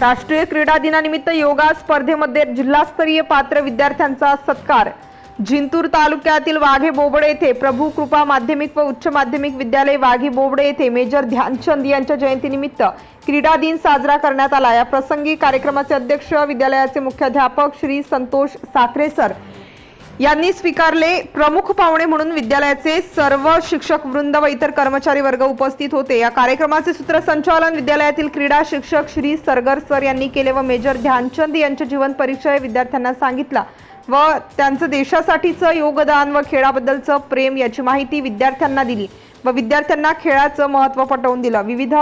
राष्ट्रीय क्रीडा दिनानिमित्त योगा स्पर्धेमध्ये जिल्हास्तरीय पात्र विद्यार्थ्यांचा सत्कार। जिंतूर तालुक्यातील वाघे बोबडे येथे प्रभू कृपा माध्यमिक व उच्च माध्यमिक विद्यालय वाघे बोबडे येथे मेजर ध्यानचंद यांच्या जयंतीनिमित्त क्रीडा दिन साजरा करण्यात आला। या प्रसंगी कार्यक्रमाचे अध्यक्ष विद्यालयाचे मुख्याध्यापक श्री संतोष साखरे सर यांनी स्वीकारले। प्रमुख पाहुणे म्हणून विद्यालयाचे सर्व शिक्षक वृंद व इतर कर्मचारी वर्ग उपस्थित होते। या कार्यक्रमाचे सूत्रसंचालन विद्यालयातील क्रीडा शिक्षक श्री सरगर सर यांनी केले व मेजर ध्यानचंद यांचे जीवन परिचय विद्यार्थ्यांना सांगितला व त्यांचं देशासाठीचं योगदान व खेळाबद्दलचं प्रेम याची माहिती विद्यार्थ्यांना दिली व विद्यार्थ्यांना खेळाचं महत्त्व पटवून दिलं। विविध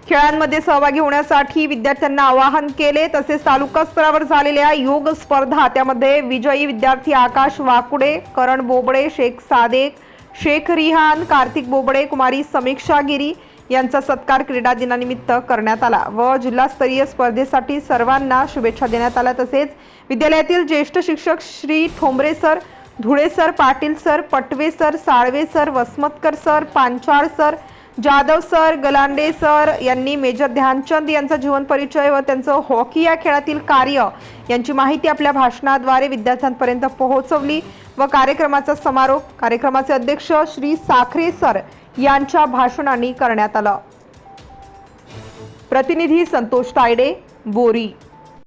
खेळांमध्ये सहभागी होण्यासाठी विद्यार्थ्यांना आवाहन केले। तसेच तालुका स्तरावर झालेल्या योग स्पर्धा त्यामध्ये विजयी विद्यार्थी आकाश वाकुडे, करण बोबडे, शेख सादेक, शेख रिहान, कार्तिक बोबडे, कुमारी समीक्षा गिरी यांचा सत्कार क्रीडा दिनानिमित्त करण्यात आला व जिल्हास्तरीय स्पर्धेसाठी सर्वांना शुभेच्छा देण्यात आल्या। तसेच विद्यालयातील ज्येष्ठ शिक्षक Shri Thombare sir, Dhule sir, Patil sir, Patwe sir, Salve sir, Vasmatkar sir, Panchal sir, Jadhav sir, Galande sir यांनी मेजर ध्यानचंद यांचा जीवन परिचय व त्यांचं हॉकी या खेळातील कार्य यांची माहिती आपल्या भाषणाद्वारे विद्यार्थ्यांपर्यंत पोहोचवली व कार्यक्रमाचा समारोप कार्यक्रमाचे अध्यक्ष श्री साखरे सर यांच्या भाषणाने करण्यात आला। प्रतिनिधी संतोष तायडे, बोरी।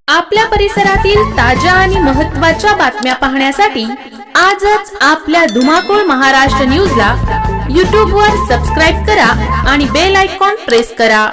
आपल्या परिसरातील ताज्या आणि महत्त्वाच्या बातम्या पाहण्यासाठी आजच आपल्या धुमाकूळ महाराष्ट्र न्यूजला YouTube वर सबस्क्राइब करा आणि बेल आयकॉन प्रेस करा।